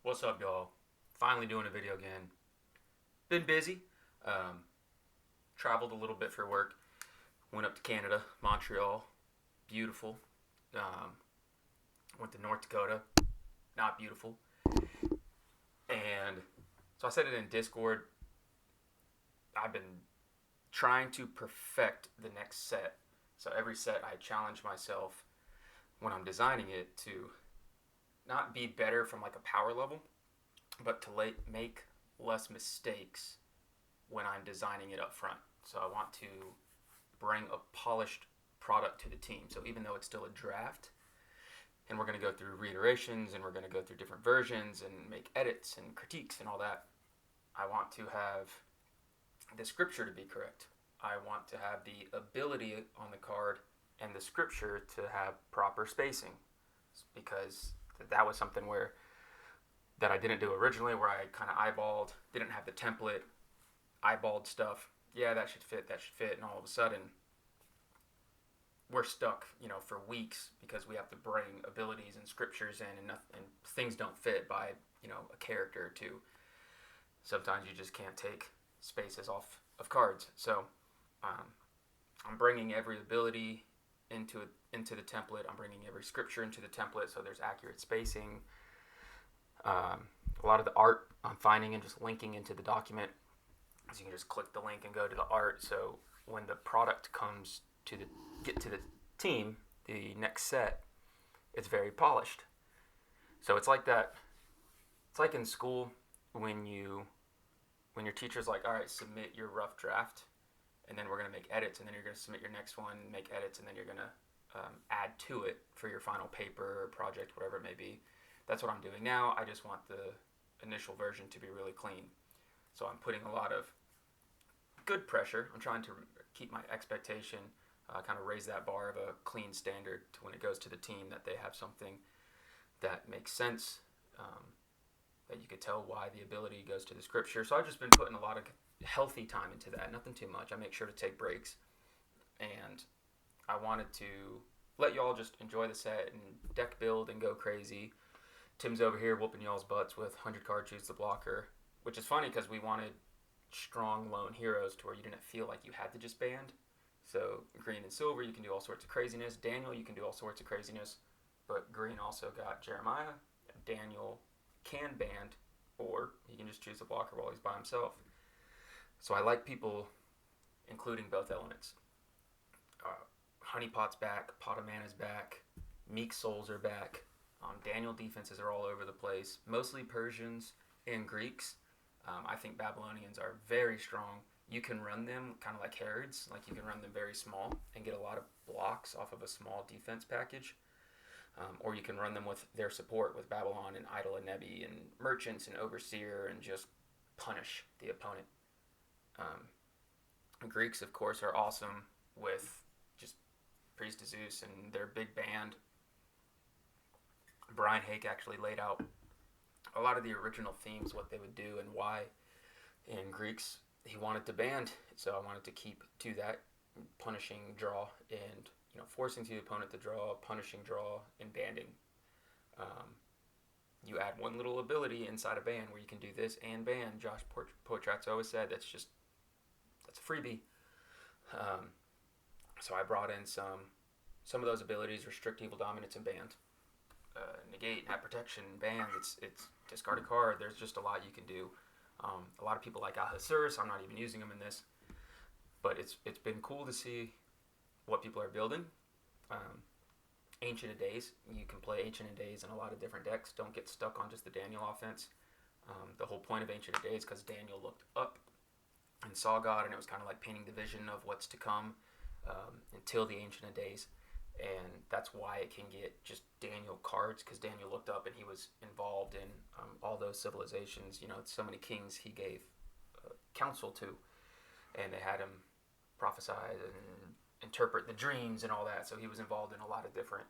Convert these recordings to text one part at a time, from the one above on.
What's up, y'all? Finally doing a video again. Been busy. Um, Traveled a little bit for work. Went up to Canada, Montreal. Beautiful. Um, Went to North Dakota. Not beautiful. And so I said it in Discord. I've been trying to perfect the next set. So every set I challenge myself when I'm designing it to not be better from like a power level, but to make less mistakes when I'm designing it up front. So I want to bring a polished product to the team. So even though it's still a draft, and we're going to go through reiterations and we're going to go through different versions and make edits and critiques and all that, I want to have the scripture to be correct. I want to have the ability on the card and the scripture to have proper spacing, because that was something that I didn't do originally, where I kind of eyeballed, didn't have the template, eyeballed stuff. Yeah, that should fit, and all of a sudden we're stuck, for weeks because we have to bring abilities and scriptures in, and things don't fit by, a character or two. Sometimes you just can't take spaces off of cards. So I'm bringing every ability into the template. I'm bringing every scripture into the template, so there's accurate spacing. A lot of the art I'm finding and just linking into the document, so you can just click the link and go to the art. So when the product comes to get to the team, the next set, it's very polished. So it's like that. It's like in school when your teacher's like, all right, submit your rough draft, and then we're gonna make edits, and then you're gonna submit your next one, make edits, and then you're gonna add to it for your final paper or project, whatever it may be. That's what I'm doing now. I just want the initial version to be really clean. So I'm putting a lot of good pressure. I'm trying to keep my expectation, kind of raise that bar of a clean standard to when it goes to the team, that they have something that makes sense, that you could tell why the ability goes to the scripture. So I've just been putting a lot of healthy time into that, nothing too much. I make sure to take breaks, and I wanted to let y'all just enjoy the set and deck build and go crazy. Tim's over here whooping y'all's butts with 100 card choose the blocker, which is funny because we wanted strong lone heroes to where you didn't feel like you had to just band. So green and silver, you can do all sorts of craziness. Daniel, you can do all sorts of craziness, but green also got Jeremiah. Daniel can band, or he can just choose the blocker while he's by himself. So I like people including both elements. Honeypot's back, Pot of Mana's back, Meek Souls are back. Daniel defenses are all over the place, mostly Persians and Greeks. I think Babylonians are very strong. You can run them kind of like Herods, like you can run them very small and get a lot of blocks off of a small defense package. Or you can run them with their support, with Babylon and Idol and Nebi and Merchants and Overseer, and just punish the opponent. Greeks, of course, are awesome with just Priest of Zeus and their big band. Brian Hake actually laid out a lot of the original themes, what they would do and why. In Greeks, he wanted to band, so I wanted to keep to that, punishing draw and forcing the opponent to draw, punishing draw, and banding. You add one little ability inside a band where you can do this and band. Josh Poitrat's always said that's a freebie. So I brought in some of those abilities: restrict, evil dominance, and band. Negate, have protection, band. It's discard a card. There's just a lot you can do. A lot of people like Alhasur, so I'm not even using them in this. But it's been cool to see what people are building. Ancient of Days, you can play Ancient of Days in a lot of different decks. Don't get stuck on just the Daniel offense. The whole point of Ancient of Days, because Daniel looked up and saw God, and it was kind of like painting the vision of what's to come until the Ancient of Days. And that's why it can get just Daniel cards, because Daniel looked up and he was involved in all those civilizations. So many kings he gave counsel to, and they had him prophesy and interpret the dreams and all that. So he was involved in a lot of different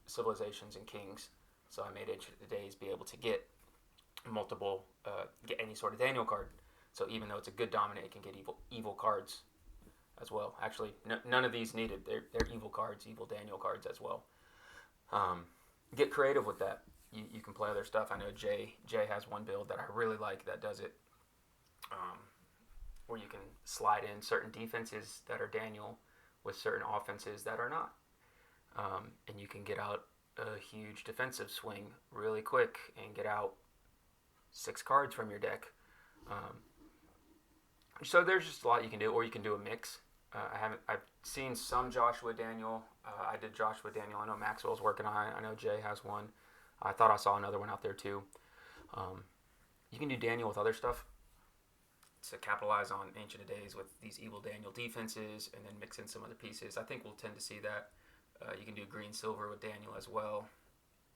civilizations and kings. So I made Ancient of Days be able to get get any sort of Daniel card. So even though it's a good dominate, it can get evil cards as well. Actually, none of these needed. They're evil cards, evil Daniel cards as well. Get creative with that. you can play other stuff. I know Jay has one build that I really like that does it, where you can slide in certain defenses that are Daniel with certain offenses that are not, and you can get out a huge defensive swing really quick and get out 6 cards from your deck. So there's just a lot you can do, or you can do a mix. I've seen some Joshua Daniel. I did Joshua Daniel. I know Maxwell's working on it. I know Jay has one. I thought I saw another one out there too. You can do Daniel with other stuff to capitalize on Ancient of Days with these evil Daniel defenses, and then mix in some other pieces. I think we'll tend to see that. You can do green silver with Daniel as well.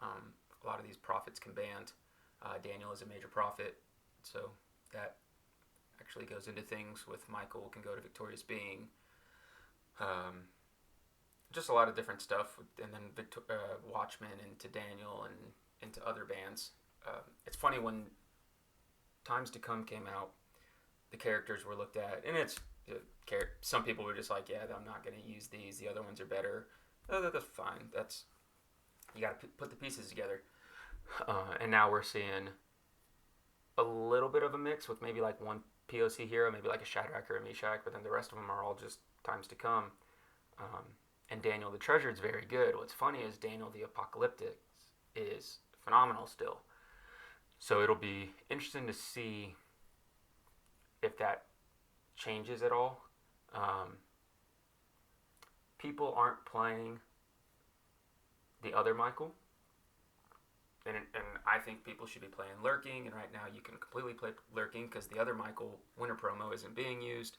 A lot of these prophets can band. Daniel is a major prophet, so that actually goes into things with Michael can go to Victorious Being. Just a lot of different stuff, and then Watchmen into Daniel and into other bands. It's funny, when Times to Come came out, the characters were looked at, and some people were just like, yeah, I'm not going to use these. The other ones are better. That's fine. You got to put the pieces together. And now we're seeing a little bit of a mix with maybe like one POC hero, maybe like a Shadrach or a Meshach, but then the rest of them are all just Times to Come. And Daniel the Treasured is very good. What's funny is Daniel the Apocalyptic is phenomenal still. So it'll be interesting to see if that changes at all. People aren't playing the other Michael, and I think people should be playing Lurking, and right now you can completely play Lurking because the other Michael winter promo isn't being used.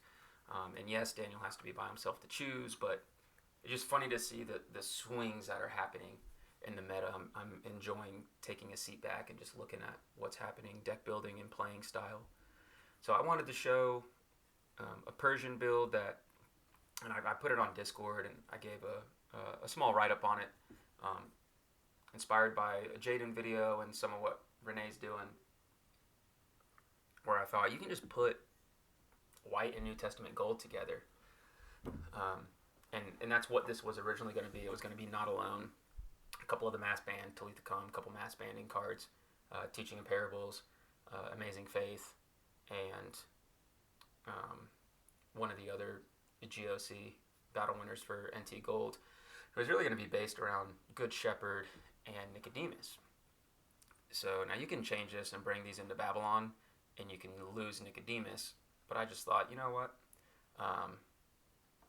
And yes, Daniel has to be by himself to choose, but it's just funny to see the swings that are happening in the meta. I'm enjoying taking a seat back and just looking at what's happening, deck building and playing style. So I wanted to show a Persian build that, and I put it on Discord, and I gave a small write-up on it, inspired by a Jaden video and some of what Renee's doing, where I thought you can just put white and New Testament gold together. And that's what this was originally going to be. It was going to be Not Alone, a couple of the mass band, Talitha Cum, a couple mass banding cards, Teaching in Parables, Amazing Faith, and one of the other GoC battle winners for NT Gold. It was really going to be based around Good Shepherd and Nicodemus. So now you can change this and bring these into Babylon, and you can lose Nicodemus. But I just thought, you know what?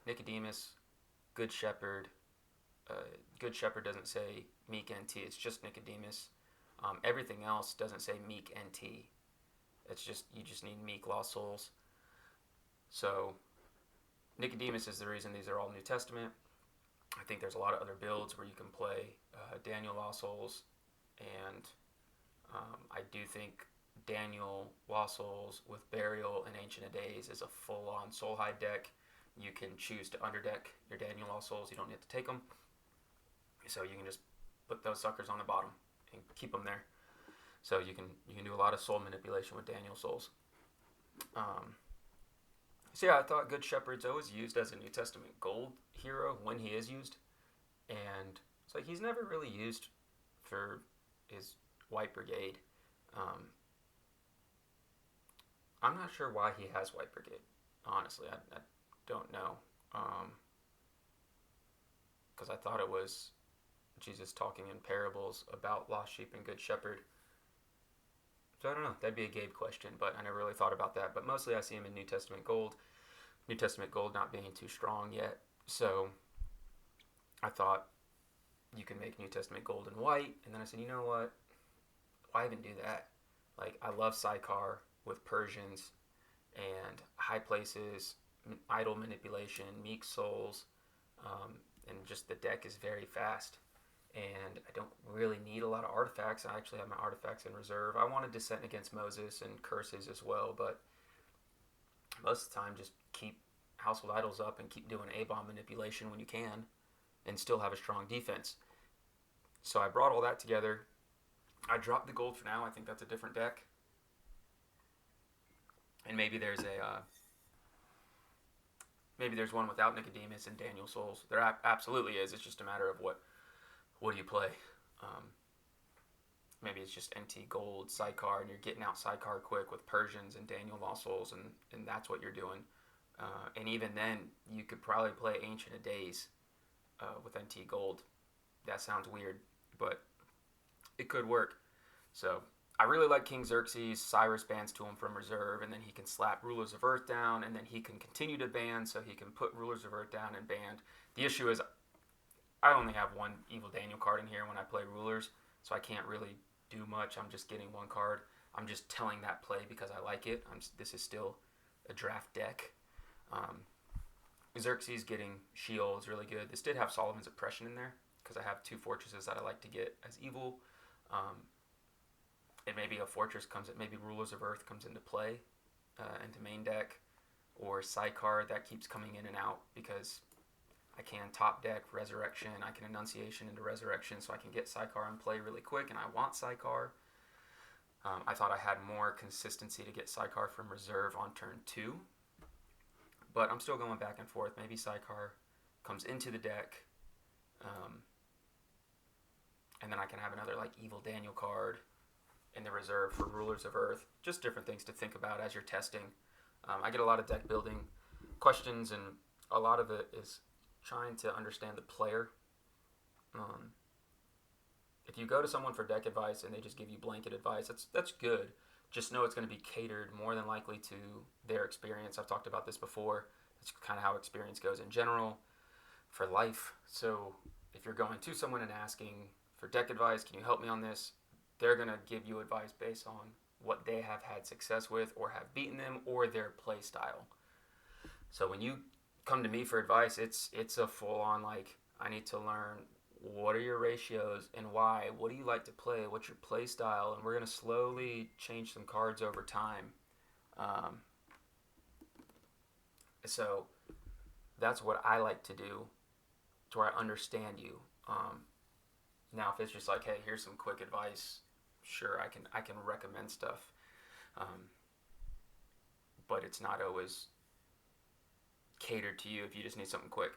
Nicodemus, Good Shepherd. Good Shepherd doesn't say Meek NT. It's just Nicodemus. Everything else doesn't say Meek NT. It's just, you just need Meek Lost Souls. So Nicodemus is the reason these are all New Testament. I think there's a lot of other builds where you can play Daniel Lost Souls, and I do think Daniel Lost Souls with Burial and Ancient of Days is a full-on Soul Hide deck. You can choose to underdeck your Daniel Lost Souls. You don't need to take them. So you can just put those suckers on the bottom and keep them there. So you can do a lot of soul manipulation with Daniel Souls. So yeah, I thought Good Shepherd's always used as a New Testament gold hero when he is used. And it's like he's never really used for his White Brigade. I'm not sure why he has White Brigade. Honestly, I don't know. Because I thought it was Jesus talking in parables about lost sheep and Good Shepherd. So I don't know. That'd be a Gabe question, but I never really thought about that. But mostly I see him in New Testament Gold. New Testament Gold not being too strong yet. So I thought you can make New Testament Gold and white. And then I said, you know what? Why even do that? Like, I love Sychar with Persians and High Places, Idol Manipulation, Meek Souls, and just the deck is very fast. And I don't really need a lot of artifacts. I actually have my artifacts in reserve. I wanted Descent Against Moses and Curses as well, but most of the time just keep Household Idols up and keep doing A-bomb manipulation when you can and still have a strong defense. So I brought all that together. I dropped the gold for now. I think that's a different deck. And maybe there's one without Nicodemus and Daniel Souls. There absolutely is. It's just a matter of what do you play. maybe it's just NT Gold, Sychar, and you're getting out Sychar quick with Persians and Daniel Lost Souls, and that's what you're doing. And even then, you could probably play Ancient of Days with NT Gold. That sounds weird, but it could work. So I really like King Xerxes. Cyrus bans to him from reserve, and then he can slap Rulers of Earth down, and then he can continue to ban, so he can put Rulers of Earth down and ban. The issue is I only have one Evil Daniel card in here when I play Rulers, so I can't really do much. I'm just getting one card. I'm just telling that play because I like it. This is still a draft deck. Xerxes getting Sheol is really good. This did have Solomon's Oppression in there because I have 2 fortresses that I like to get as evil. And maybe a fortress maybe Rulers of Earth comes into play into main deck, or Sychar that keeps coming in and out because I can top deck Resurrection. I can Annunciation into Resurrection, so I can get Sychar in play really quick, and I want Sychar. I thought I had more consistency to get Sychar from reserve on turn 2, but I'm still going back and forth. Maybe Sychar comes into the deck, and then I can have another like Evil Daniel card in the reserve for Rulers of Earth. Just different things to think about as you're testing. I get a lot of deck building questions, and a lot of it is trying to understand the player. If you go to someone for deck advice and they just give you blanket advice, that's good. Just know it's going to be catered more than likely to their experience. I've talked about this before. That's kind of how experience goes in general for life. So if you're going to someone and asking for deck advice, can you help me on this? They're going to give you advice based on what they have had success with or have beaten them or their play style. So when you come to me for advice, it's a full-on, like, I need to learn what are your ratios and why. What do you like to play? What's your play style? And we're going to slowly change some cards over time. So that's what I like to do to where I understand you. Now, if it's just like, hey, here's some quick advice, sure, I can recommend stuff, but it's not always catered to you if you just need something quick.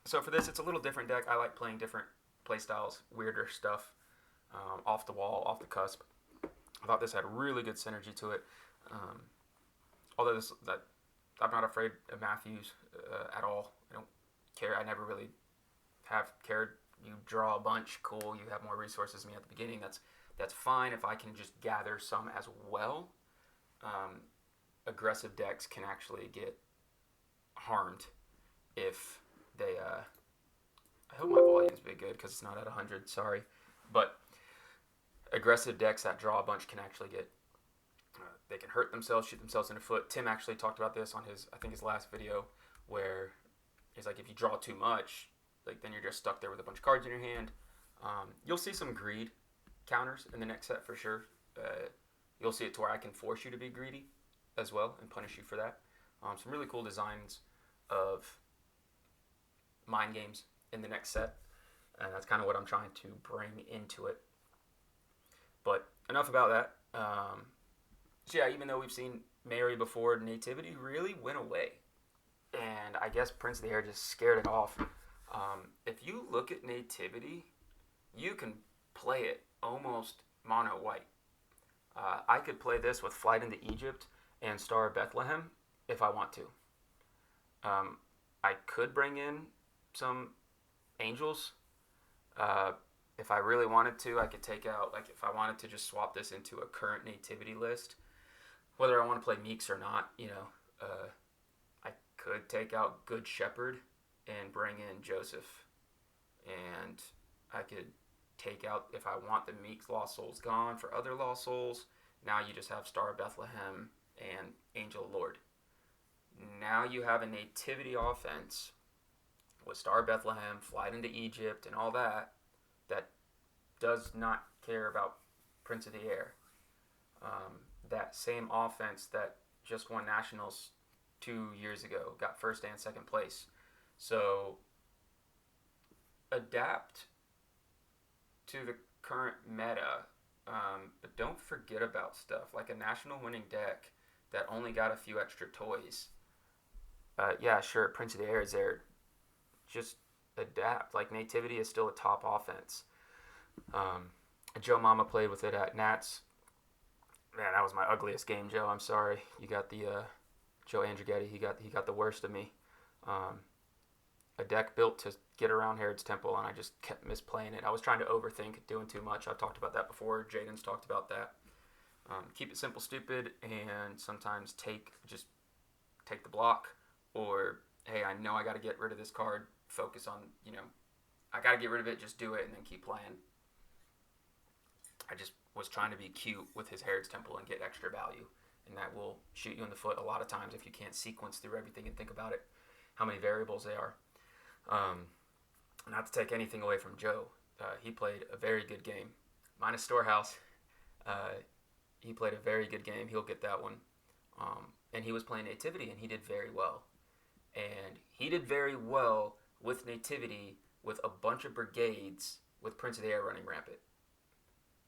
So for this, it's a little different deck. I like playing different play styles, weirder stuff, off the wall, off the cusp. I thought this had really good synergy to it. Although I'm not afraid of Matthews at all. I don't care. I never really have cared. You draw a bunch, cool. You have more resources than me at the beginning. That's fine if I can just gather some as well. Aggressive decks can actually get harmed if they. I hope my volume's big good because it's not at 100. Sorry, but aggressive decks that draw a bunch can actually get. They can hurt themselves, shoot themselves in the foot. Tim actually talked about this on his last video, where he's like, if you draw too much, like then you're just stuck there with a bunch of cards in your hand. You'll see some greed counters in the next set for sure. You'll see it to where I can force you to be greedy as well and punish you for that. Some really cool designs of mind games in the next set, and that's kind of what I'm trying to bring into it. But enough about that. So yeah, even though we've seen Mary before, Nativity really went away, and I guess Prince of the Air just scared it off. If you look at Nativity, you can play it almost mono white. I could play this with Flight into Egypt and Star of Bethlehem if I want to. I could bring in some angels. If I really wanted to, I could take out, like if I wanted to just swap this into a current Nativity list, whether I want to play Meeks or not, I could take out Good Shepherd and bring in Joseph. And I could take out, if I want the Meeks Lost Souls gone for other Lost Souls, now you just have Star of Bethlehem and Angel Lord. Now you have a Nativity offense with Star of Bethlehem, Flight into Egypt, and all that does not care about Prince of the Air. That same offense that just won Nationals 2 years ago, got first and second place. So adapt to the current meta, but don't forget about stuff like a national winning deck that only got a few extra toys. Yeah, sure, Prince of the Air is there. Just adapt. Like, Nativity is still a top offense. Joe Mama played with it at Nats. Man, that was my ugliest game, Joe. I'm sorry. You got the Joe Andrighetti. He got the worst of me. Um, a deck built to get around Herod's Temple, and I just kept misplaying it. I was trying to overthink, doing too much. I've talked about that before. Jaden's talked about that. Keep it simple, stupid, and sometimes take the block, or hey, I know I got to get rid of this card. Focus on, I got to get rid of it. Just do it, and then keep playing. I just was trying to be cute with his Herod's Temple and get extra value, and that will shoot you in the foot a lot of times if you can't sequence through everything and think about it, how many variables they are. Not to take anything away from Joe, he played a very good game, minus Storehouse. He played a very good game. He'll get that one. And he was playing Nativity, and he did very well. And he did very well with Nativity with a bunch of brigades with Prince of the Air running rampant.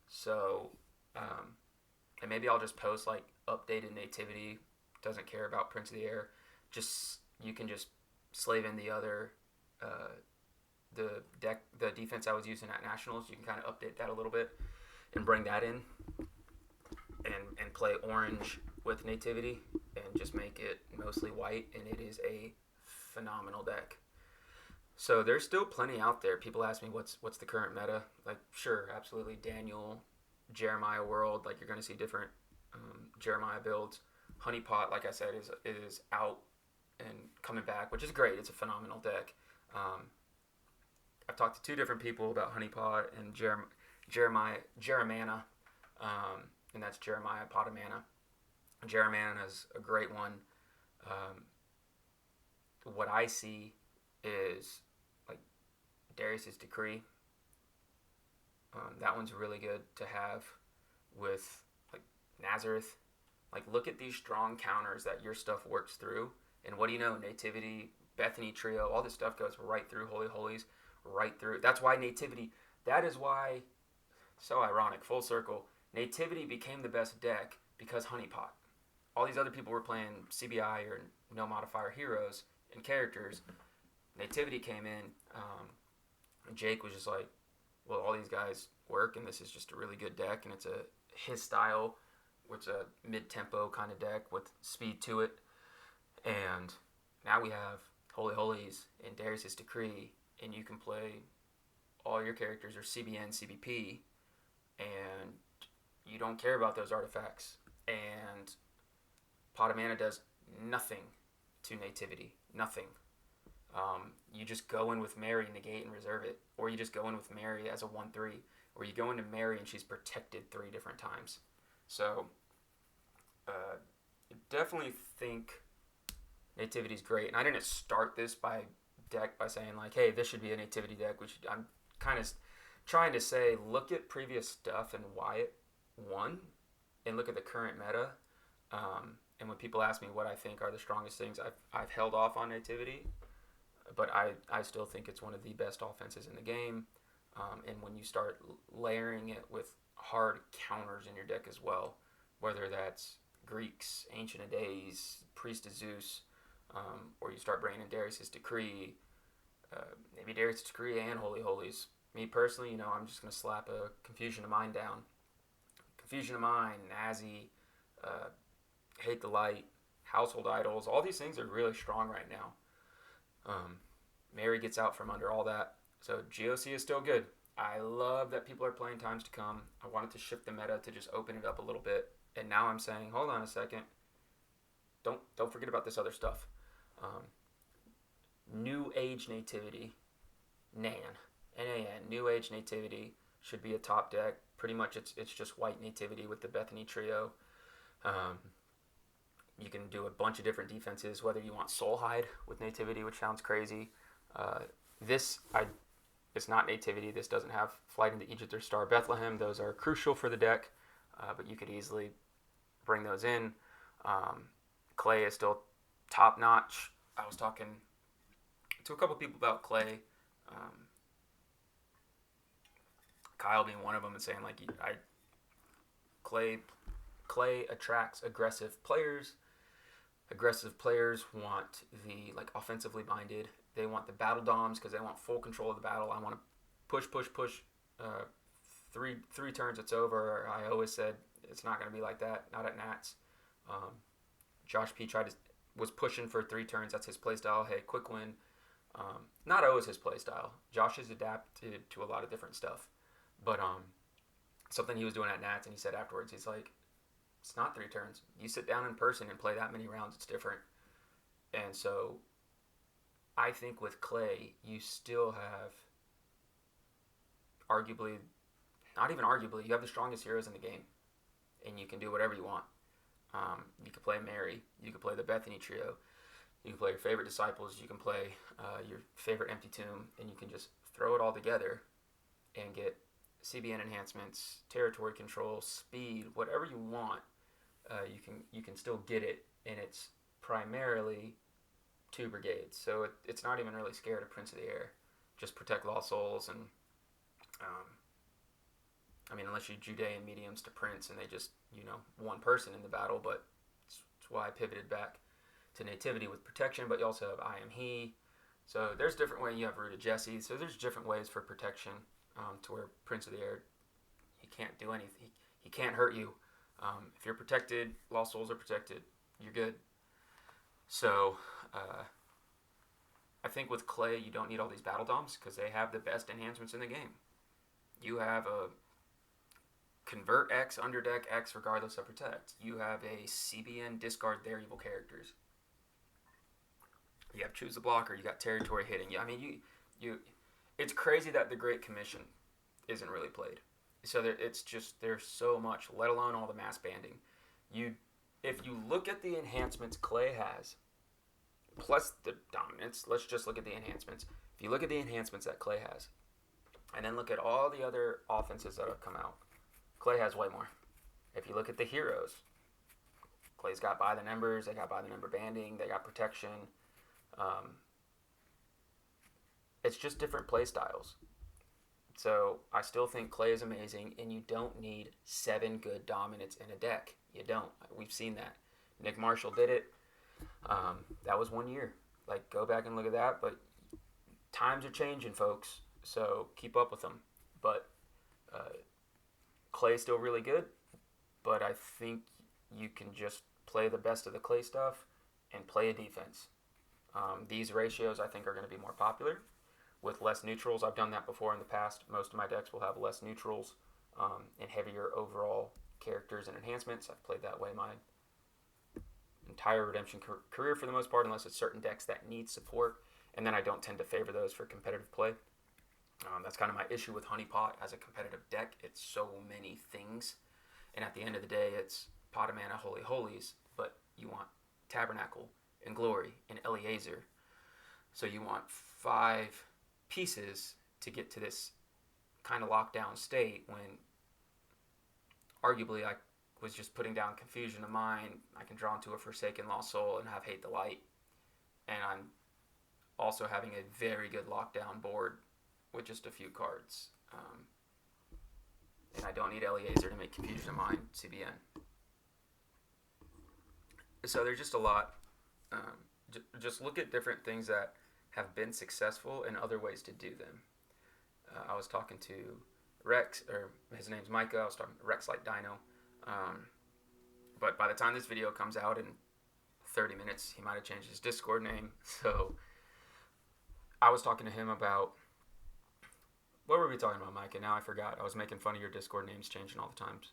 So, and maybe I'll just post like updated Nativity. Doesn't care about Prince of the Air. You can just slave in the other, the defense I was using at Nationals. You can kind of update that a little bit and bring that in. And play orange with Nativity and just make it mostly white, and it is a phenomenal deck. So there's still plenty out there. People ask me what's the current meta. Like, sure, absolutely, Daniel, Jeremiah World. Like, you're going to see different Jeremiah builds. Honeypot, like I said, is out and coming back, which is great. It's a phenomenal deck. I've talked to two different people about Honeypot and Jeremiah. And that's Jeremiah Potamana. Jeremiah is a great one. What I see is like Darius's Decree. That one's really good to have with like Nazareth. Like, look at these strong counters that your stuff works through. And what do you know? Nativity, Bethany Trio, all this stuff goes right through Holy Holies, right through. That's why Nativity, that is why, so ironic, full circle, Nativity became the best deck because Honeypot. All these other people were playing CBI or no modifier heroes and characters. Nativity came in, and Jake was just like, well, all these guys work, and this is just a really good deck, and it's his style, which is a mid-tempo kind of deck with speed to it. And now we have Holy Holies and Darius's Decree, and you can play all your characters are CBN, CBP, and you don't care about those artifacts. And Pot of Mana does nothing to Nativity. Nothing. You just go in with Mary, negate, and reserve it. Or you just go in with Mary as a 1-3. Or you go into Mary and she's protected 3 different times. So, definitely think Nativity's great. And I didn't start this by saying, like, hey, this should be a Nativity deck. I'm kind of trying to say, look at previous stuff and why it won, and look at the current meta. And when people ask me what I think are the strongest things, I've held off on Nativity, but I still think it's one of the best offenses in the game. And when you start layering it with hard counters in your deck as well, whether that's Greeks, Ancient of Days, Priest of Zeus, or you start bringing in Darius's Decree, maybe Darius's Decree and Holy Holies. Me personally, I'm just going to slap a Confusion of Mind down. Confusion of Mind, Nazi, Hate the Light, Household Idols, all these things are really strong right now. Mary gets out from under all that. So GoC is still good. I love that people are playing Times to Come. I wanted to shift the meta to just open it up a little bit. And now I'm saying, hold on a second. Don't forget about this other stuff. New Age Nativity, NAN, New Age Nativity should be a top deck. Pretty much it's just white Nativity with the Bethany Trio. You can do a bunch of different defenses, whether you want Soul Hide with Nativity, which sounds crazy. It's not Nativity. This doesn't have Flight into Egypt or Star Bethlehem. Those are crucial for the deck, but you could easily bring those in. Clay is still top notch. I was talking to a couple people about Clay. Kyle being one of them, and saying like, Clay attracts aggressive players. Aggressive players want the offensively minded. They want the battle doms because they want full control of the battle. I want to push three turns, it's over. I always said it's not going to be like that. Not at Nats. Josh P was pushing for 3 turns. That's his play style. Hey, quick win. Not always his play style. Josh has adapted to a lot of different stuff. But something he was doing at Nats, and he said afterwards, he's like, it's not 3 turns. You sit down in person and play that many rounds, it's different. And so I think with Clay, you still have arguably, not even arguably, you have the strongest heroes in the game. And you can do whatever you want. You can play Mary. You can play the Bethany Trio. You can play your favorite Disciples. You can play your favorite Empty Tomb. And you can just throw it all together and get CBN enhancements, territory control, speed, whatever you want. You can still get it, and it's primarily 2 brigades. So it's not even really scared of Prince of the Air. Just protect Lost Souls and unless you Judean mediums to Prince and they just, one person in the battle, but it's why I pivoted back to Nativity with protection, but you also have I Am He. So there's different ways. You have Rooted Jesse. So there's different ways for protection to where Prince of the Air, he can't do anything. He can't hurt you. If you're protected, Lost Souls are protected, you're good. So I think with Clay, you don't need all these battle doms because they have the best enhancements in the game. You have a Convert X, Underdeck X, regardless of Protect. You have a CBN discard their evil characters. You have Choose the Blocker. You got Territory Hitting. You. It's crazy that the Great Commission isn't really played. So there's so much, let alone all the mass banding. If you look at the enhancements Clay has, plus the dominance, let's just look at the enhancements. If you look at the enhancements that Clay has, and then look at all the other offenses that have come out, Clay has way more. If you look at the heroes, Clay's got by the numbers, they got by the number banding, they got protection. It's just different play styles. So I still think Clay is amazing, and you don't need 7 good dominants in a deck. You don't. We've seen that. Nick Marshall did it. That was 1 year. Go back and look at that. But times are changing, folks. So keep up with them. But Clay's still really good. But I think you can just play the best of the Clay stuff and play a defense. These ratios, I think, are going to be more popular with less neutrals. I've done that before in the past. Most of my decks will have less neutrals and heavier overall characters and enhancements. I've played that way my entire Redemption career for the most part, unless it's certain decks that need support, and then I don't tend to favor those for competitive play. That's kind of my issue with Honeypot as a competitive deck. It's so many things, and at the end of the day, it's Pot of Mana, Holy Holies, but you want Tabernacle and Glory and Eliezer. So you want 5 pieces to get to this kind of lockdown state when arguably I was just putting down Confusion of Mind. I can draw into a Forsaken Lost Soul and have Hate the Light. And I'm also having a very good lockdown board with just a few cards. And I don't need Eliezer to make Confusion of Mind CBN. So there's just a lot. Just look at different things that have been successful and other ways to do them. I was talking to Rex, or his name's Micah. I was talking to Rex like Dino. But by the time this video comes out in 30 minutes, he might have changed his Discord name. So I was talking to him about, what were we talking about, Micah? Now I forgot. I was making fun of your Discord names changing all the times.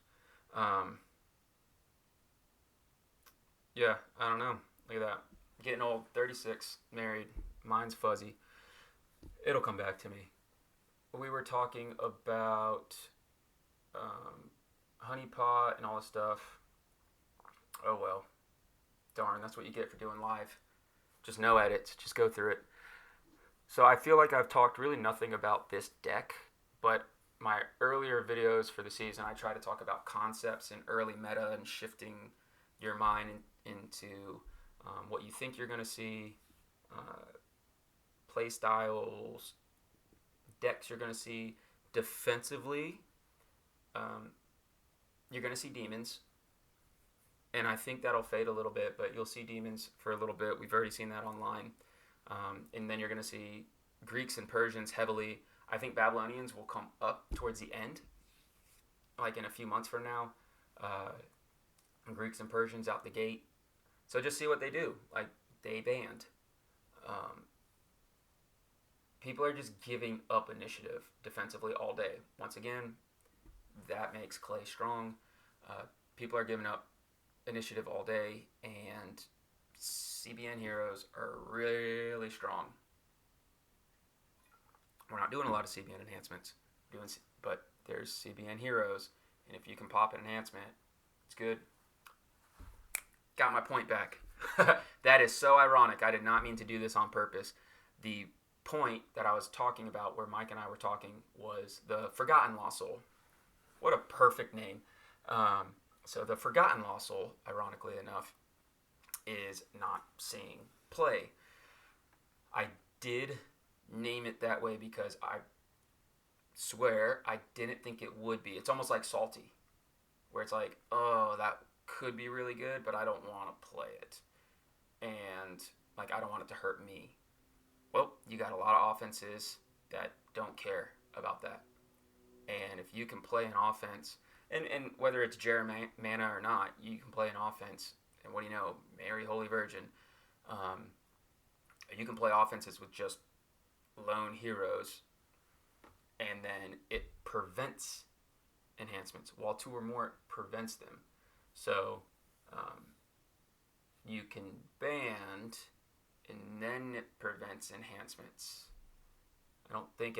Yeah, I don't know. Look at that. Getting old, 36, married, mind's fuzzy. It'll come back to me. We were talking about Honeypot and all this stuff. Oh well. Darn, that's what you get for doing live. Just no edits, just go through it. So I feel like I've talked really nothing about this deck, but my earlier videos for the season, I try to talk about concepts and early meta and shifting your mind into what you think you're going to see, play styles, decks you're going to see. Defensively, you're going to see demons, and I think that'll fade a little bit, but you'll see demons for a little bit. We've already seen that online. And then you're going to see Greeks and Persians heavily. I think Babylonians will come up towards the end, like in a few months from now, uh, Greeks and Persians out the gate. So just see what they do. Like, they banned. Um, People are just giving up initiative defensively all day. Once again, that makes Clay strong. Uh, People are giving up initiative all day, and CBN heroes are really strong. We're not doing a lot of CBN enhancements, but there's CBN heroes, and if you can pop an enhancement, it's good. Got my point back. That is so ironic. I did not mean to do this on purpose. The point that I was talking about, where Mike and I were talking, was the Forgotten Lost Soul. What a perfect name. So the Forgotten Lost Soul, ironically enough, is not seeing play. I did name it that way because I swear I didn't think it would be. It's almost like Salty, where it's like, oh, that could be really good, but I don't want to play it. And, like, I don't want it to hurt me. Well, you got a lot of offenses that don't care about that. And if you can play an offense, and whether it's Mana or not, you can play an offense. And what do you know? Mary Holy Virgin. You can play offenses with just lone heroes, and then it prevents enhancements, while 2 or more prevents them. So you can band, and then it prevents enhancements. I don't think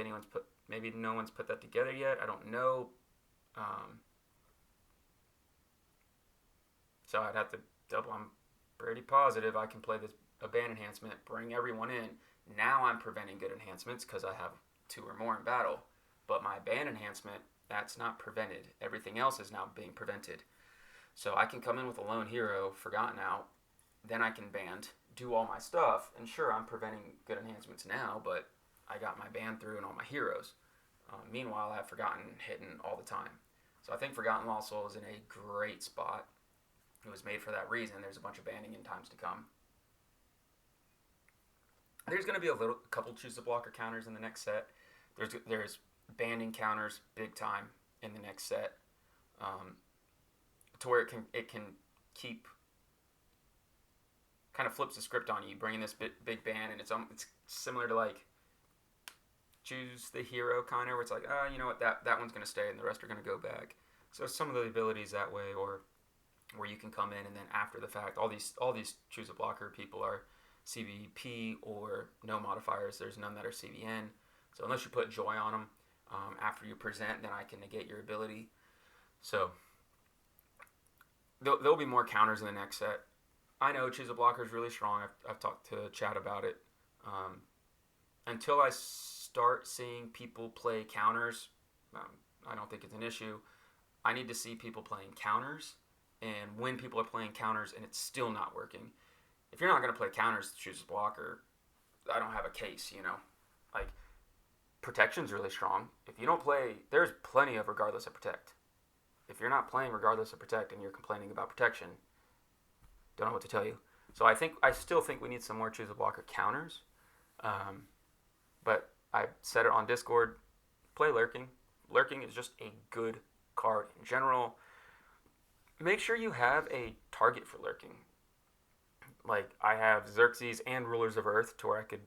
maybe no one's put that together yet. I don't know. So I'd have to double. I'm pretty positive I can play a ban enhancement, bring everyone in. Now I'm preventing good enhancements because I have 2 or more in battle. But my ban enhancement, that's not prevented. Everything else is now being prevented. So I can come in with a lone hero, Forgotten out, then I can band, do all my stuff, and sure, I'm preventing good enhancements now, but I got my band through and all my heroes. Meanwhile, I have Forgotten hitting all the time. So I think Forgotten Lost Soul is in a great spot. It was made for that reason. There's a bunch of banding in times to come. There's going to be a couple choose the blocker counters in the next set. There's banding counters big time in the next set, to where it can keep, kind of flips the script on you. Bringing this big band, and it's similar to like choose the hero kind of, where it's like, you know what, that one's going to stay and the rest are going to go back. So some of the abilities that way, or where you can come in and then after the fact, all these choose a blocker people are CVP or no modifiers. There's none that are CVN. So unless you put joy on them after you present, then I can negate your ability. So there'll be more counters in the next set. I know choose a blocker is really strong. I've talked to Chad about it. Until I start seeing people play counters, I don't think it's an issue. I need to see people playing counters, and when people are playing counters and it's still not working. If you're not going to play counters to choose a blocker, I don't have a case, you know. Like, protection's really strong. If you don't play, there's plenty of regardless of protect. If you're not playing regardless of protect and you're complaining about protection, don't know what to tell you. So I still think we need some more choose a blocker counters. But I said it on Discord, play Lurking. Lurking is just a good card in general. Make sure you have a target for Lurking. Like, I have Xerxes and Rulers of Earth to where I could,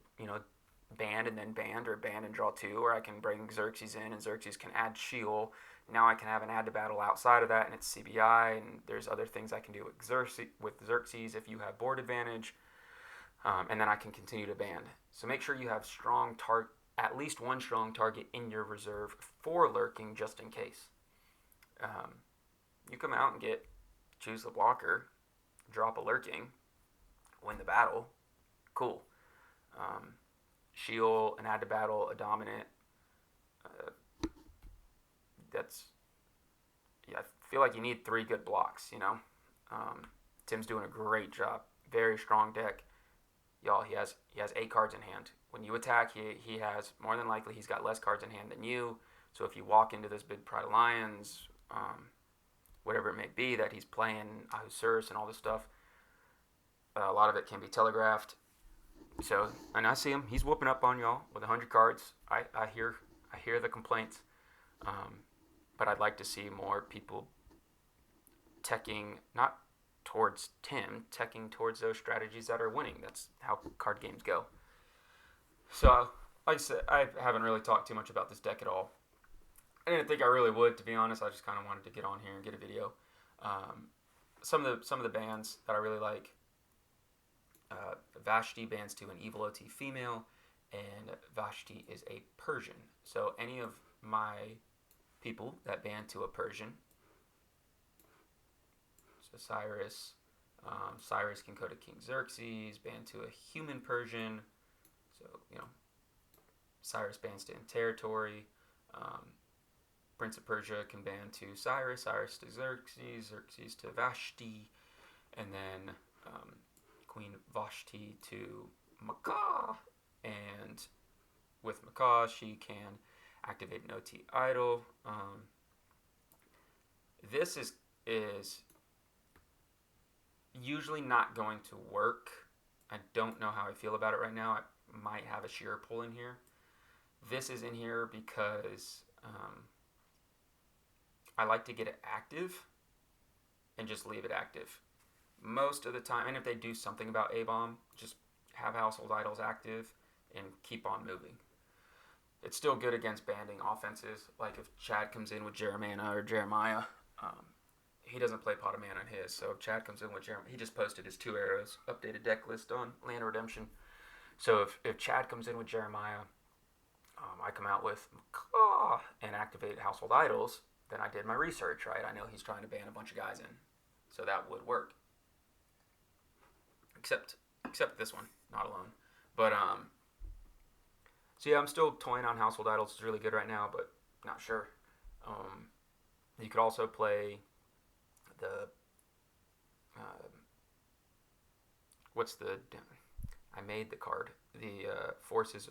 band and then band, or band and draw 2, or I can bring Xerxes in and Xerxes can add Sheol. Now I can have an add to battle outside of that, and it's CBI, and there's other things I can do with Xerxes if you have board advantage, and then I can continue to band. So make sure you have at least one strong target in your reserve for Lurking, just in case. You come out and choose the blocker, drop a Lurking, win the battle, cool. Sheol, an add to battle, a dominant. I feel like you need 3 good blocks, Tim's doing a great job. Very strong deck. Y'all, he has 8 cards in hand. When you attack, he has, more than likely, he's got less cards in hand than you. So if you walk into this big Pride of Lions, whatever it may be that he's playing, Ahasuerus and all this stuff, a lot of it can be telegraphed. So, and I see him. He's whooping up on y'all with 100 cards. I hear the complaints. but I'd like to see more people teching, not towards Tim, teching towards those strategies that are winning. That's how card games go. So, like I said, I haven't really talked too much about this deck at all. I didn't think I really would, to be honest. I just kind of wanted to get on here and get a video. Some of the bands that I really like, Vashti bands to an evil OT female, and Vashti is a Persian. So any of my people that band to a Persian, so Cyrus can go to King Xerxes, band to a human Persian. So, Cyrus bands to in territory. Prince of Persia can band to Cyrus, Cyrus to Xerxes, Xerxes to Vashti, and then Queen Vashti to Makkah. And with Makkah, she can activate an OT idol. This is usually not going to work. I don't know how I feel about it right now. I might have a sheer pull in here. This is in here because I like to get it active and just leave it active. Most of the time, and if they do something about A-bomb, just have household idols active and keep on moving. It's still good against banding offenses. Like if Chad comes in with Jeremiah, he doesn't play Pot of Mana on his. So if Chad comes in with Jeremiah, he just posted his 2 arrows updated deck list on Land Redemption. So if Chad comes in with Jeremiah, I come out with Macaw and activate household idols, then I did my research, right? I know he's trying to ban a bunch of guys in. So that would work. Except this one, not alone. But, so yeah, I'm still toying on household idols. It's really good right now, but not sure. You could also play the, I made the card. The Forces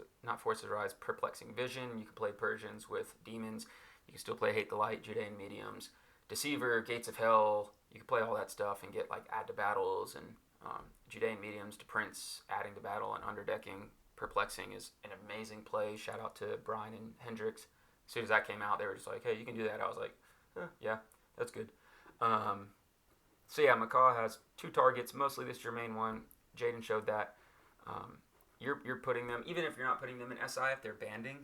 Rise, Perplexing Vision. You can play Persians with Demons. You can still play Hate the Light, Judean Mediums, Deceiver, Gates of Hell. You can play all that stuff and get like add to battles and Judean Mediums to Prince, adding to battle and underdecking. Perplexing is an amazing play. Shout out to Brian and Hendricks. As soon as that came out, they were just like, hey, you can do that. I was like, yeah, that's good. So yeah, Macaw has 2 targets, mostly this Jermaine one. Jaden showed that. You're putting them, even if you're not putting them in SI, if they're banding,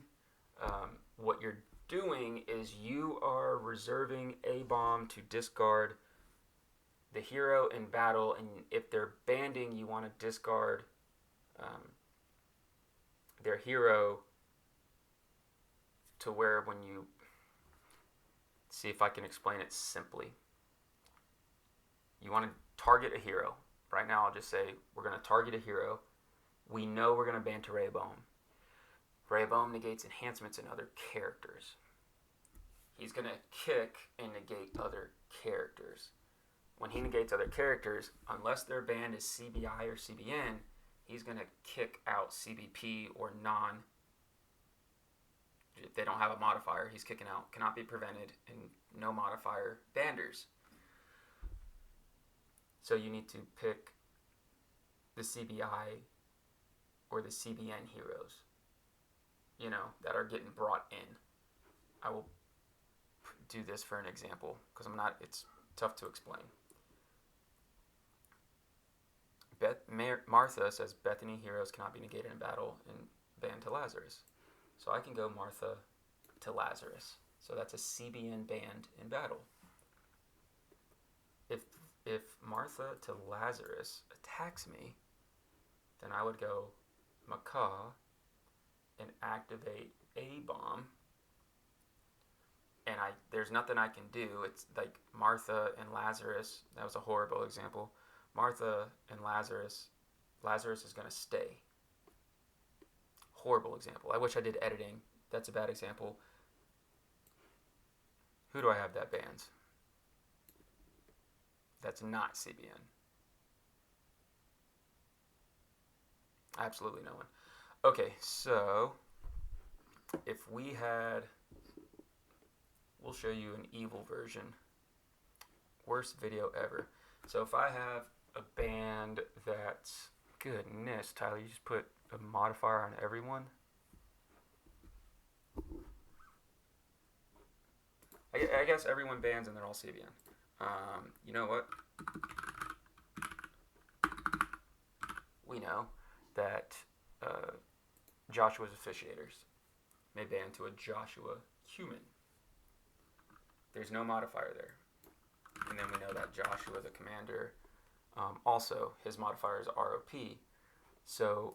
what you're doing is you are reserving a bomb to discard the hero in battle, and if they're banding, you want to discard their hero to where when you see if I can explain it simply. You want to target a hero. Right now, I'll just say we're going to target a hero. We know we're going to ban to Rehoboam. Rehoboam negates enhancements in other characters. He's going to kick and negate other characters. When he negates other characters, unless their band is CBI or CBN, he's going to kick out CBP or non. If they don't have a modifier, he's kicking out. Cannot be prevented, and no modifier banders. So you need to pick the CBI or the CBN heroes, that are getting brought in. I will do this for an example because it's tough to explain. Martha says Bethany heroes cannot be negated in battle and banned to Lazarus. So I can go Martha to Lazarus. So that's a CBN banned in battle. If Martha to Lazarus attacks me, then I would go Macaw and activate a bomb. And there's nothing I can do. It's like Martha and Lazarus. That was a horrible example. Martha and Lazarus is going to stay. Horrible example. I wish I did editing. That's a bad example. Who do I have that bans? That's not CBN. Absolutely no one. Okay, so if we had, we'll show you an evil version. Worst video ever. So if I have a band that's, goodness, Tyler, you just put a modifier on everyone. I guess everyone bans and they're all CBN. You know what? We know that Joshua's officiators may ban to a Joshua human. There's no modifier there. And then we know that Joshua, the commander, also his modifier is ROP. So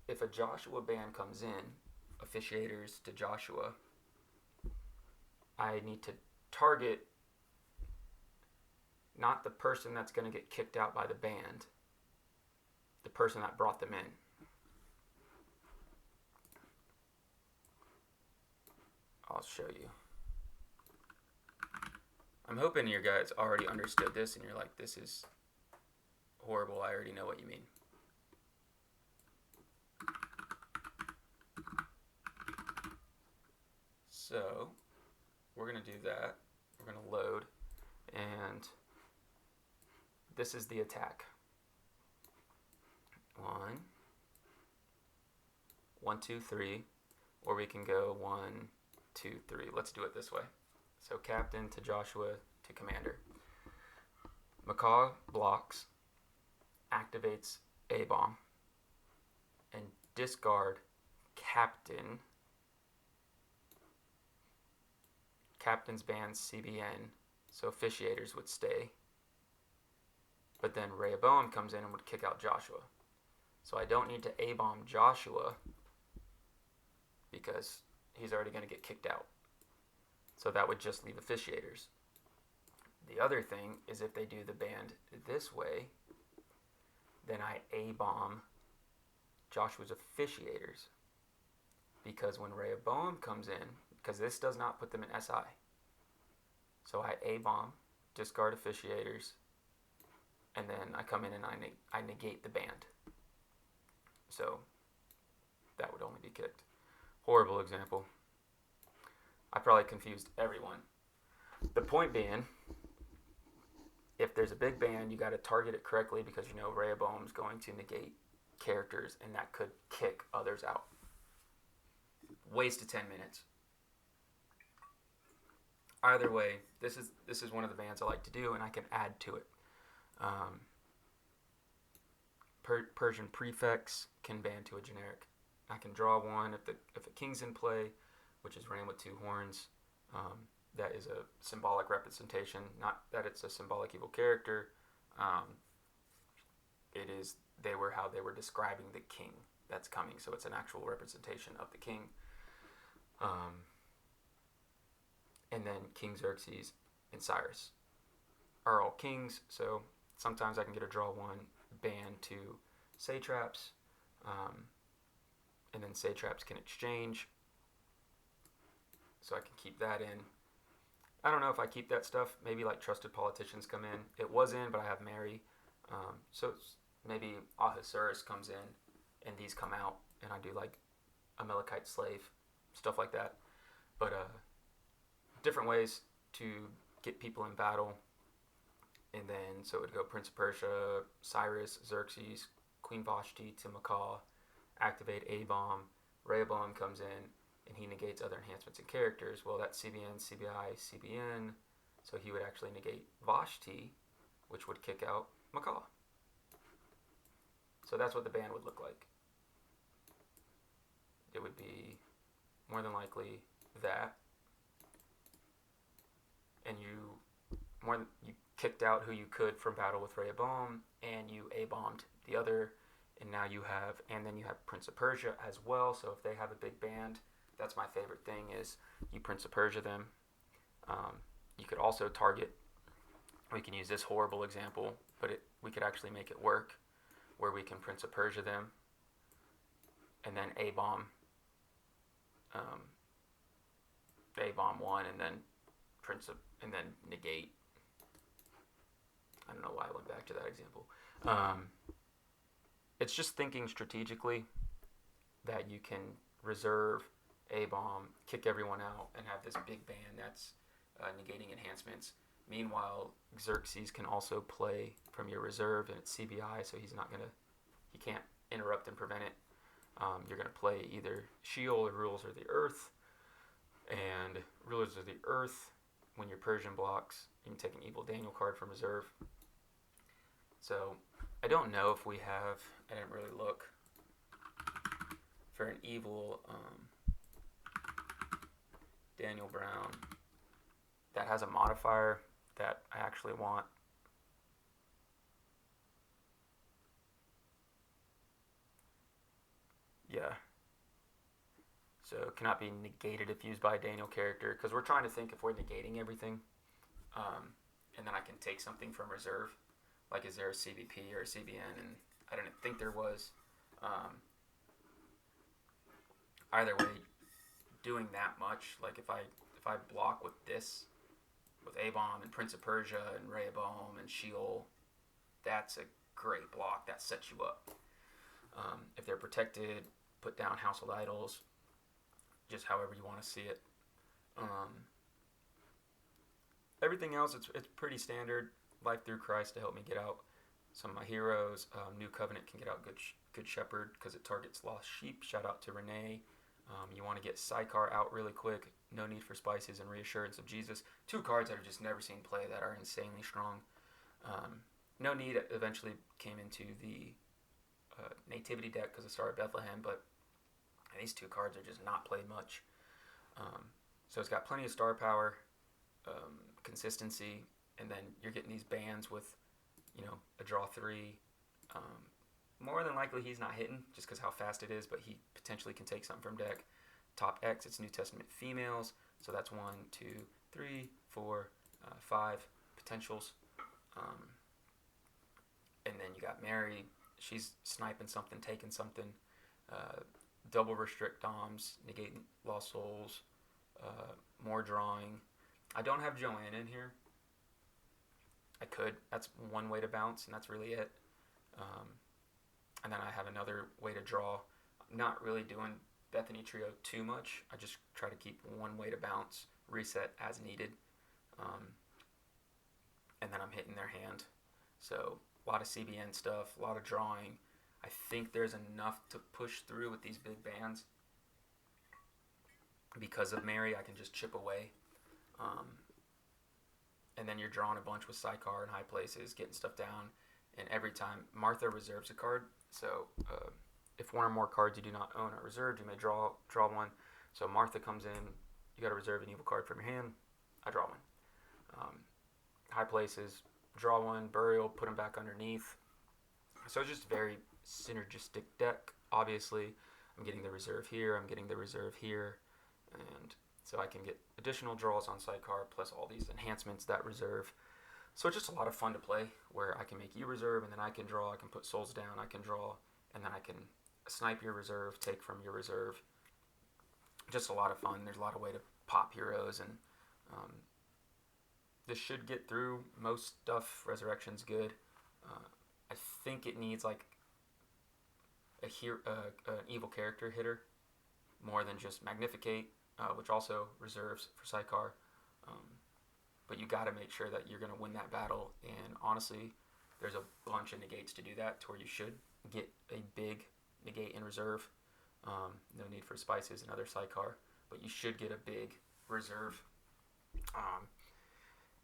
if a Joshua ban comes in, officiators to Joshua, I need to target not the person that's going to get kicked out by the band, the person that brought them in. I'll show you. I'm hoping you guys already understood this and you're like, this is horrible. I already know what you mean. So we're going to do that. We're going to load, and this is the attack. 1, 2, 3, or we can go 1, 2, 3. Let's do it this way. So captain to Joshua to commander. Macaw blocks, activates A-bomb, and discard captain. Captain's bans CBN, so officiators would stay. But then Rehoboam comes in and would kick out Joshua. So I don't need to A-bomb Joshua because he's already going to get kicked out. So that would just leave officiators. The other thing is if they do the band this way, then I A-bomb Joshua's officiators. Because when Rehoboam comes in, because this does not put them in SI. So I A-bomb, discard officiators, and then I come in and I negate the band. So that would only be kicked. Horrible example. I probably confused everyone. The point being, if there's a big band, you got to target it correctly because you know Rehoboam's going to negate characters and that could kick others out. Waste of 10 minutes. Either way, this is one of the bans I like to do, and I can add to it. Persian prefix can ban to a generic. I can draw one if a king's in play, which is ram with 2 horns. That is a symbolic representation, not that it's a symbolic evil character. It is how they were describing the king that's coming, so it's an actual representation of the king. And then King Xerxes and Cyrus are all kings, so sometimes I can get a draw 1 ban to satraps, and then satraps can exchange, so I can keep that in. I don't know if I keep that stuff. Maybe like trusted politicians come in. It was in, but I have Mary, so maybe Ahasuerus comes in, and these come out, and I do like Amalekite slave, stuff like that. But different ways to get people in battle. And then, so it would go Prince of Persia, Cyrus, Xerxes, Queen Vashti to Macaw, activate A-bomb, Rehoboam comes in, and he negates other enhancements and characters. Well, that's CBN, CBI, CBN, so he would actually negate Vashti, which would kick out Macaw. So that's what the ban would look like. It would be more than likely that, and you kicked out who you could from battle with Rehoboam, and you A-bombed the other, and now you have, and then you have Prince of Persia as well. So if they have a big band, that's my favorite thing, is you Prince of Persia them. You could also target, we can use this horrible example, but we could actually make it work, where we can Prince of Persia them, and then A-bomb, A-bomb 1, and then and then negate. I don't know why I went back to that example. It's just thinking strategically that you can reserve A-bomb, kick everyone out, and have this big band that's negating enhancements. Meanwhile, Xerxes can also play from your reserve, and it's CBI, so he can't interrupt and prevent it. You're going to play either Sheol or Rulers of the Earth, and Rulers of the Earth when your Persian blocks, you can take an evil Daniel card from reserve. So I don't know if we have, I didn't really look for an evil Daniel Brown that has a modifier that I actually want. Yeah. So it cannot be negated if used by a Daniel character, because we're trying to think if we're negating everything, and then I can take something from reserve. Like, is there a CBP or a CBN? And I didn't think there was. Either way, doing that much, like if I block with this, with Avon and Prince of Persia and Rehoboam and Sheol, that's a great block. That sets you up. If they're protected, put down household idols, just however you want to see it. Everything else, it's pretty standard. Life through Christ to help me get out some of my heroes. New Covenant can get out Good Shepherd because it targets lost sheep. Shout out to Renee. You want to get Sychar out really quick. No Need for Spices and Reassurance of Jesus. 2 cards that I've just never seen play that are insanely strong. No Need eventually came into the Nativity deck because of Star of Bethlehem, but these 2 cards are just not played much. So it's got plenty of star power, consistency, and then you're getting these bands with, a draw 3. More than likely he's not hitting just because how fast it is, but he potentially can take something from deck. Top X, it's New Testament females, so that's 1, 2, 3, 4, 5 potentials. And then you got Mary. She's sniping something, taking something. Double restrict DOMs, negating lost souls, more drawing. I don't have Joanne in here. I could. That's one way to bounce, and that's really it. And then I have another way to draw. I'm not really doing Bethany Trio too much. I just try to keep one way to bounce, reset as needed. And then I'm hitting their hand. So a lot of CBN stuff, a lot of drawing. I think there's enough to push through with these big bands. Because of Mary, I can just chip away. And then you're drawing a bunch with Sychar in high places, getting stuff down. And every time, Martha reserves a card. So if one or more cards you do not own are reserved, you may draw one. So Martha comes in, you got to reserve an evil card from your hand. I draw one. High places, draw one, burial, put them back underneath. So it's just a very synergistic deck. Obviously, I'm getting the reserve here, I'm getting the reserve here, and so I can get additional draws on Sychar plus all these enhancements that reserve. So it's just a lot of fun to play where I can make you reserve and then I can draw, I can put souls down, I can draw, and then I can snipe your reserve, take from your reserve. Just a lot of fun. There's a lot of way to pop heroes, and this should get through most stuff. Resurrection's good. I think it needs like an evil character hitter more than just Magnificate, which also reserves for Sychar. But you got to make sure that you're going to win that battle. And honestly, there's a bunch of negates to do that, to where you should get a big negate in reserve. No Need for Spices, another Sychar, but you should get a big reserve.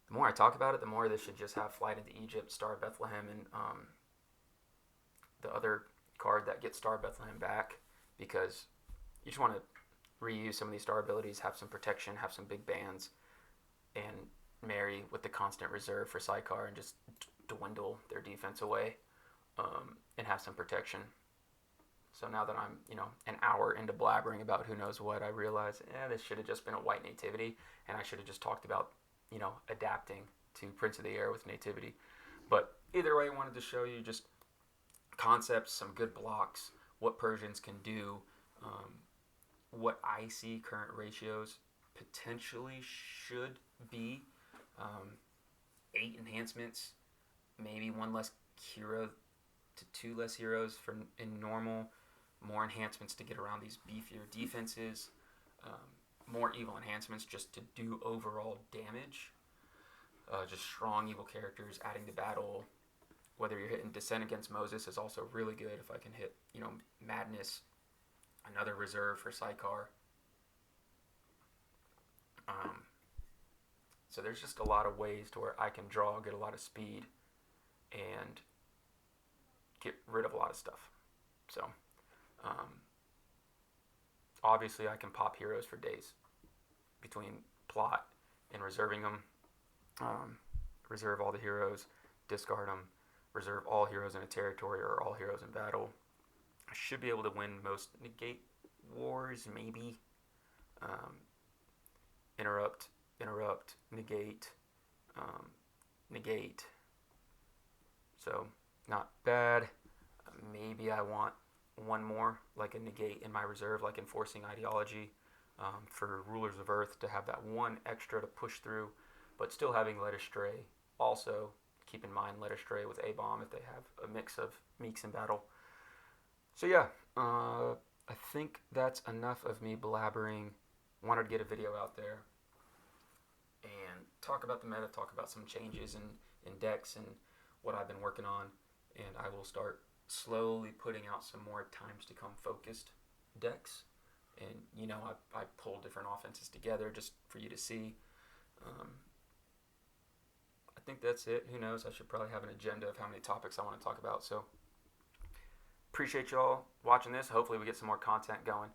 The more I talk about it, the more this should just have Flight into Egypt, Star of Bethlehem, and the other card that gets Star of Bethlehem back, because you just want to reuse some of these star abilities, have some protection, have some big bands, and marry with the constant reserve for Sychar and just dwindle their defense away, and have some protection. So now that I'm, an hour into blabbering about who knows what, I realize, this should have just been a white nativity, and I should have just talked about, adapting to Prince of the Air with nativity. But either way, I wanted to show you just concepts, some good blocks, what Persians can do, what I see current ratios potentially should be. 8 enhancements, maybe 1 less hero to 2 less heroes in normal, more enhancements to get around these beefier defenses, more evil enhancements just to do overall damage, just strong evil characters adding to battle. Whether you're hitting Descent against Moses is also really good if I can hit, Madness, another reserve for Sychar. So there's just a lot of ways to where I can draw, get a lot of speed, and get rid of a lot of stuff. So obviously I can pop heroes for days between plot and reserving them. Reserve all the heroes, discard them, reserve all heroes in a territory or all heroes in battle. I should be able to win most negate wars, maybe. Interrupt, negate, negate. So not bad. Maybe I want one more, like a negate in my reserve, like enforcing ideology, for rulers of Earth to have that one extra to push through, but still having led astray. Also, keep in mind led astray with A-bomb if they have a mix of meeks in battle. So yeah, I think that's enough of me blabbering. Wanted to get a video out there and talk about the meta, talk about some changes in decks and what I've been working on, and I will start slowly putting out some more times to come focused decks. And you know, I pull different offenses together just for you to see. I think that's it. Who knows? I should probably have an agenda of how many topics I want to talk about. So appreciate y'all watching this. Hopefully we get some more content going.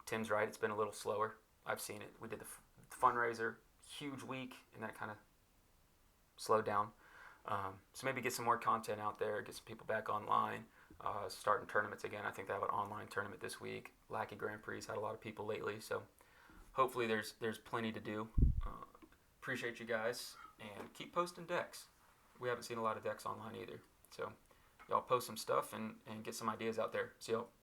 Tim's right. It's been a little slower. I've seen it. We did the fundraiser, huge week, and then it kind of slowed down. So maybe get some more content out there, get some people back online, starting tournaments again. I think they have an online tournament this week. Lackey Grand Prix had a lot of people lately, so hopefully there's plenty to do. Appreciate you guys, and keep posting decks. We haven't seen a lot of decks online either, so y'all post some stuff and get some ideas out there. See y'all.